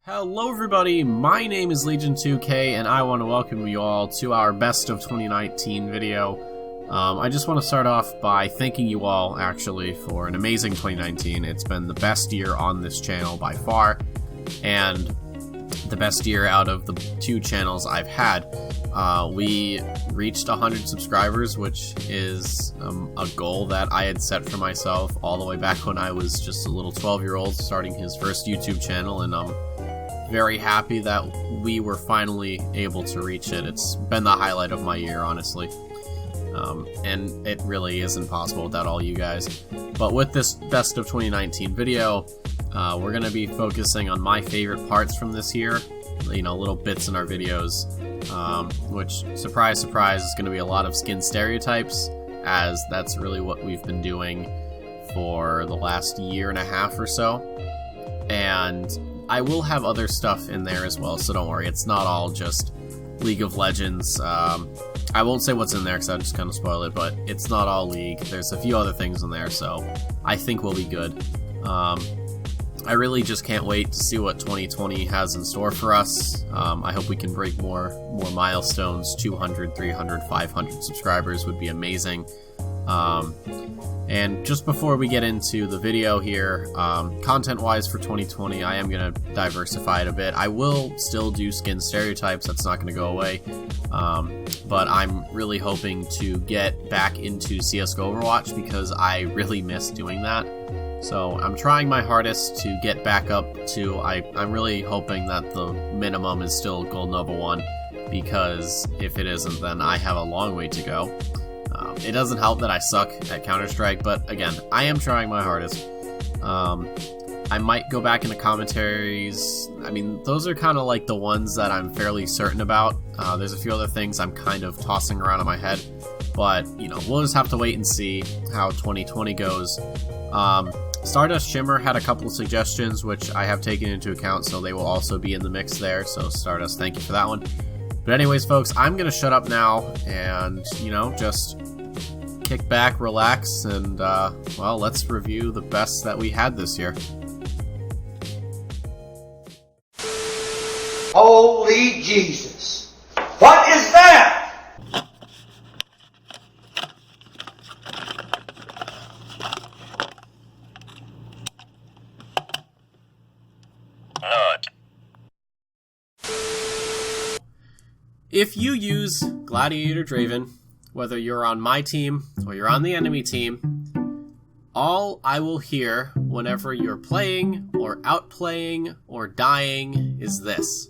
Hello everybody, my name is Legion2k and I want to welcome you all to our Best of 2019 video. I just want to start off by thanking you all, actually, for an amazing 2019. It's been the best year on this channel by far, and the best year out of the two channels I've had. We reached 100 subscribers, which is a goal that I had set for myself all the way back when I was just a little 12-year-old starting his first YouTube channel, and I'm very happy that we were finally able to reach it. It's been the highlight of my year, honestly. And it really isn't possible without all you guys. But with this Best of 2019 video, we're going to be focusing on my favorite parts from this year. You know, little bits in our videos, which, surprise, surprise, is going to be a lot of skin stereotypes, as that's really what we've been doing for the last year and a half or so. And I will have other stuff in there as well, so don't worry, it's not all just League of Legends. I won't say what's in there because I'll just kind of spoil it, but it's not all League. There's a few other things in there, so I think we'll be good. I really just can't wait to see what 2020 has in store for us. I hope we can break more milestones. 200, 300, 500 subscribers would be amazing. And just before we get into the video here, content-wise for 2020, I am going to diversify it a bit. I will still do skin stereotypes, that's not going to go away, but I'm really hoping to get back into CSGO Overwatch because I really miss doing that. So I'm trying my hardest to get back up to, I'm really hoping that the minimum is still Gold Nova 1, because if it isn't, then I have a long way to go. It doesn't help that I suck at Counter-Strike, but again, I am trying my hardest. I might go back into commentaries. I mean, those are kind of like the ones that I'm fairly certain about. There's a few other things I'm kind of tossing around in my head, but, you know, we'll just have to wait and see how 2020 goes. Stardust Shimmer had a couple of suggestions, which I have taken into account, so they will also be in the mix there, so Stardust, thank you for that one. But anyways, folks, I'm going to shut up now and, you know, just kick back, relax, and, well, let's review the best that we had this year. Holy Jesus! What is that? If you use Gladiator Draven, whether you're on my team or you're on the enemy team, all I will hear whenever you're playing or outplaying or dying is this.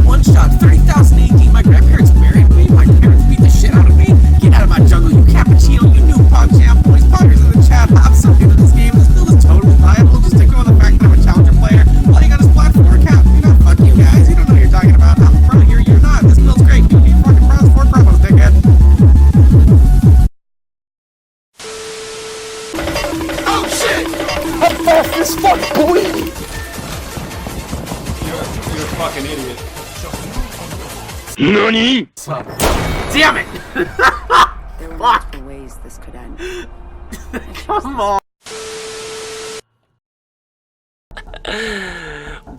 One-shot, 30,000 AD, my grandparents married me, my parents beat the shit out of me. Get out of my jungle, you cappuccino, you new PogChamp, boys, poggers in the chat, have something to this game, this build is totally viable, just ignore the fact that I'm a challenger player. All you got is platform cap, you know, fuck you guys, you don't know what you're talking about, I'm a pro here, you're not, this build's great, you need fucking pros, 4 promos, dickhead. Oh shit! I'm fast as fuck, boy! You're a fucking idiot. NANI?! Damn it! There were multiple ways this could end. Come on!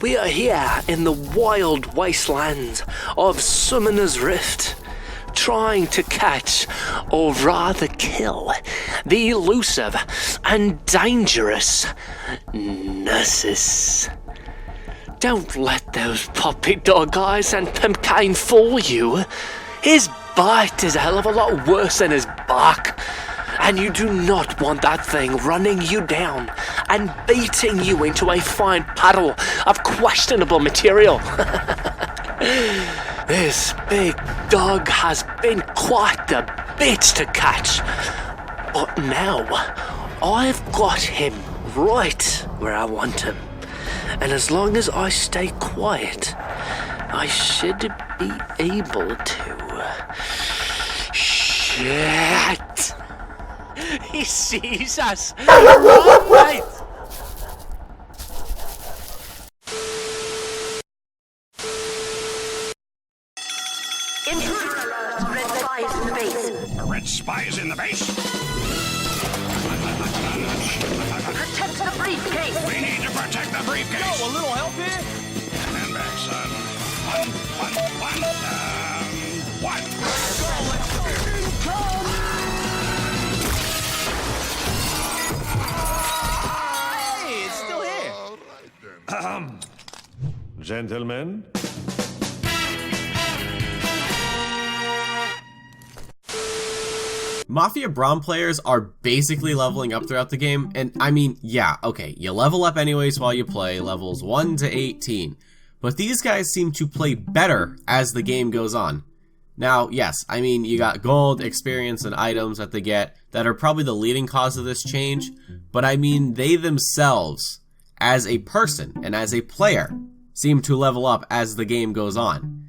We are here in the wild wasteland of Summoner's Rift, trying to catch, or rather kill, the elusive and dangerous Nessus. Don't let those puppy dog eyes and pimpkine fool you. His bite is a hell of a lot worse than his bark. And you do not want that thing running you down and beating you into a fine puddle of questionable material. This big dog has been quite the bitch to catch. But now, I've got him right where I want him. And as long as I stay quiet, I should be able to. Shit! He sees us. Right. Intruder alert! Red spies in the base. A red spy is in the base. Protect the briefcase. We need to protect the briefcase. A little help here? Stand back, son. One. Hey, it's still here. Gentlemen? Mafia Braum players are basically leveling up throughout the game, and I mean, yeah, okay, you level up anyways while you play, levels 1 to 18, but these guys seem to play better as the game goes on. Now, yes, I mean, you got gold, experience, and items that they get that are probably the leading cause of this change, but I mean, they themselves, as a person and as a player, seem to level up as the game goes on.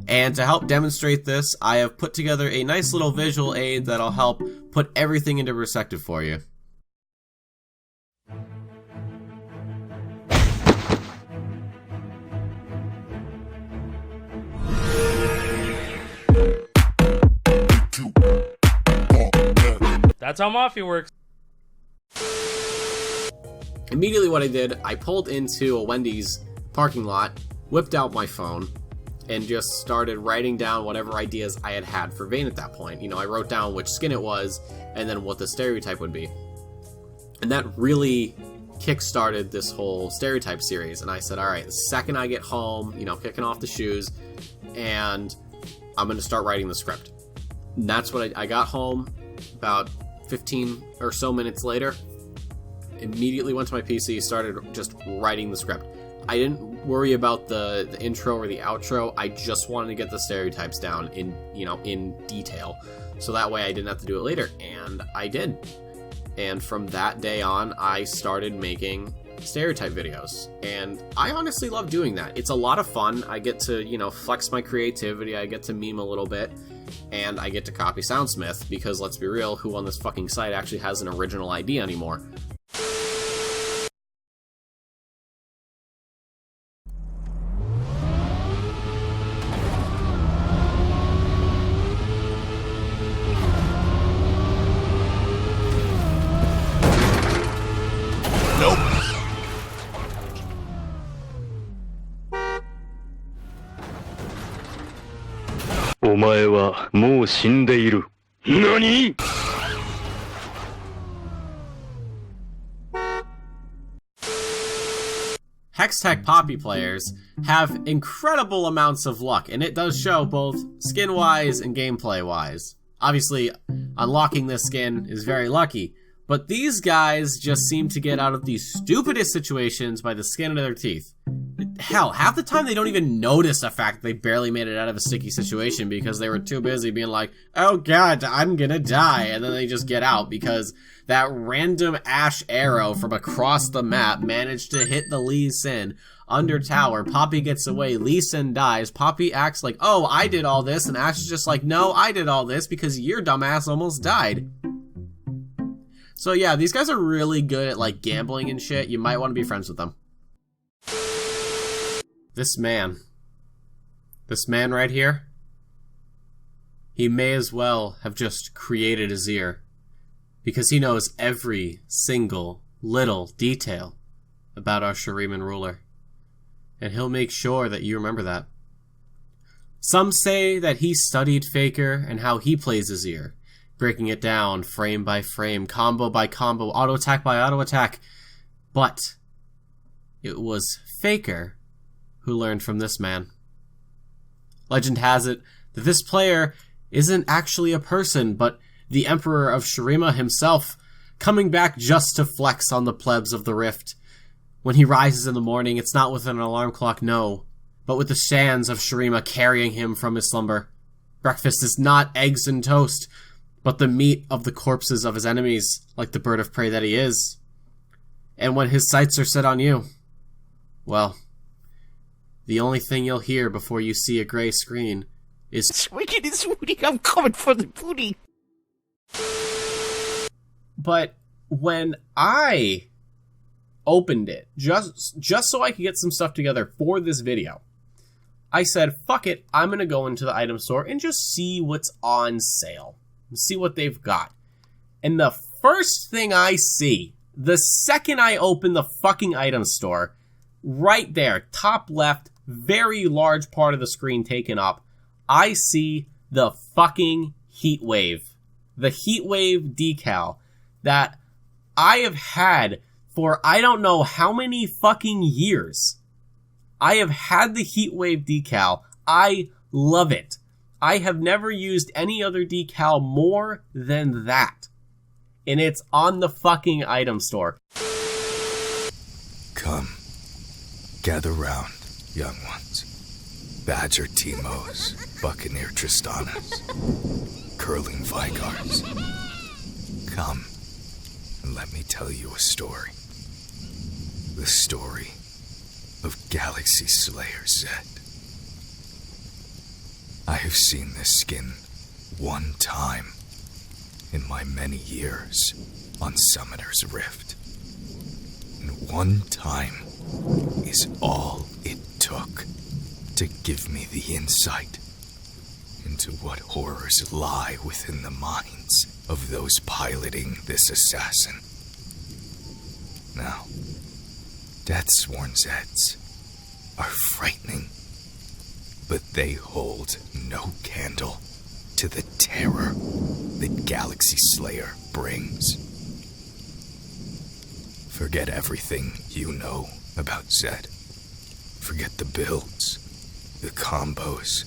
And to help demonstrate this, I have put together a nice little visual aid that'll help put everything into perspective for you. That's how Mafia works. Immediately what I did, I pulled into a Wendy's parking lot, whipped out my phone, and just started writing down whatever ideas I had for Vayne at that point. You know, I wrote down which skin it was, and then what the stereotype would be. And that really kick-started this whole stereotype series, and I said, alright, the second I get home, you know, kicking off the shoes, and I'm going to start writing the script. And that's what I got home, about 15 or so minutes later, immediately went to my PC, started just writing the script. I didn't worry about the intro or the outro. I just wanted to get the stereotypes down in detail, so that way I didn't have to do it later, and I did. And from that day on, I started making stereotype videos, and I honestly love doing that. It's a lot of fun. I get to, you know, flex my creativity. I get to meme a little bit, and I get to copy Soundsmith, because let's be real, who on this fucking site actually has an original idea anymore? Hextech Poppy players have incredible amounts of luck, and it does show both skin-wise and gameplay-wise. Obviously, unlocking this skin is very lucky, but these guys just seem to get out of the stupidest situations by the skin of their teeth. Hell, half the time they don't even notice the fact that they barely made it out of a sticky situation because they were too busy being like, oh god, I'm gonna die, and then they just get out because that random ash arrow from across the map managed to hit the Lee Sin under tower. Poppy gets away, Lee Sin dies, Poppy acts like, oh, I did all this, and Ash is just like, no, I did all this because your dumbass almost died. So yeah, these guys are really good at like gambling and shit. You might want to be friends with them. This man right here, he may as well have just created Azir, because he knows every single little detail about our Shuriman ruler, and he'll make sure that you remember that. Some say that he studied Faker and how he plays Azir, breaking it down frame by frame, combo by combo, auto attack by auto attack, but it was Faker who learned from this man. Legend has it that this player isn't actually a person, but the Emperor of Shurima himself, coming back just to flex on the plebs of the Rift. When he rises in the morning, it's not with an alarm clock, no, but with the sands of Shurima carrying him from his slumber. Breakfast is not eggs and toast, but the meat of the corpses of his enemies, like the bird of prey that he is. And when his sights are set on you, well, the only thing you'll hear before you see a gray screen is Swiggy, it's Woody, I'm coming for the booty. But when I opened it, just so I could get some stuff together for this video, I said, fuck it, I'm going to go into the item store and just see what's on sale. See what they've got. And the first thing I see, the second I open the fucking item store, right there, top left, very large part of the screen taken up, I see the fucking Heat Wave. The Heat Wave decal that I have had for I don't know how many fucking years. I have had the Heat Wave decal. I love it. I have never used any other decal more than that. And it's on the fucking item store. Come, gather round, young ones. Badger Timos, Buccaneer Tristanas, Curling Vigars. Come, and let me tell you a story. The story of Galaxy Slayer Zed. I have seen this skin one time in my many years on Summoner's Rift. And one time is all it took to give me the insight into what horrors lie within the minds of those piloting this assassin. Now, Deathsworn Zeds are frightening, but they hold no candle to the terror that Galaxy Slayer brings. Forget everything you know about Zed. Forget the builds, the combos,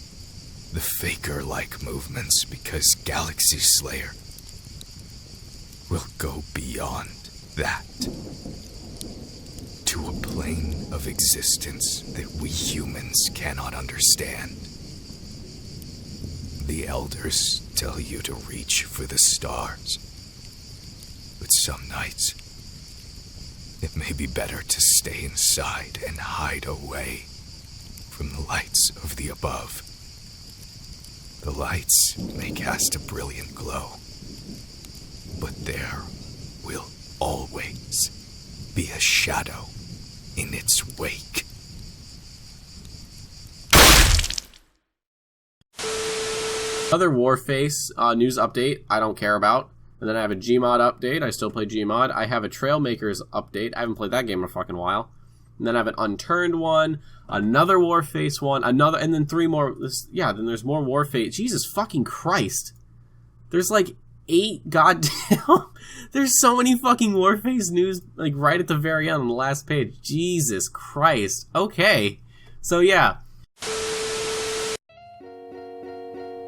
the Faker-like movements, because Galaxy Slayer will go beyond that. To a plane of existence that we humans cannot understand. The elders tell you to reach for the stars. But some nights, it may be better to stay inside and hide away from the lights of the above. The lights may cast a brilliant glow, but there will always be a shadow in its wake. Other Warface news update I don't care about. And then I have a Gmod update. I still play Gmod. I have a Trailmakers update. I haven't played that game in a fucking while. And then I have an Unturned one, another Warface one, another, and then three more. Then there's more Warface. Jesus fucking Christ. There's like 8 goddamn. There's so many fucking Warface news, like right at the very end on the last page. Jesus Christ. Okay. So yeah.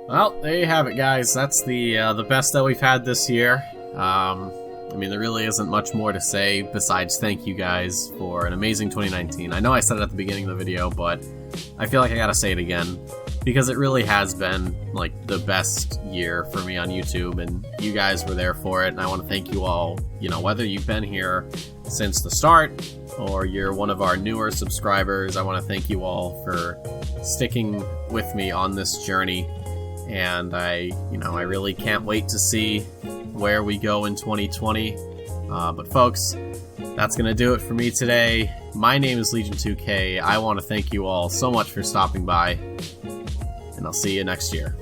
Well, there you have it, guys. That's the best that we've had this year. I mean, there really isn't much more to say besides thank you guys for an amazing 2019. I know I said it at the beginning of the video, but I feel like I gotta say it again because it really has been like the best year for me on YouTube, and you guys were there for it. And I want to thank you all. You know, whether you've been here since the start or you're one of our newer subscribers, I want to thank you all for sticking with me on this journey. And I really can't wait to see where we go in 2020. But folks, that's going to do it for me today. My name is Legion2k. I want to thank you all so much for stopping by, and I'll see you next year.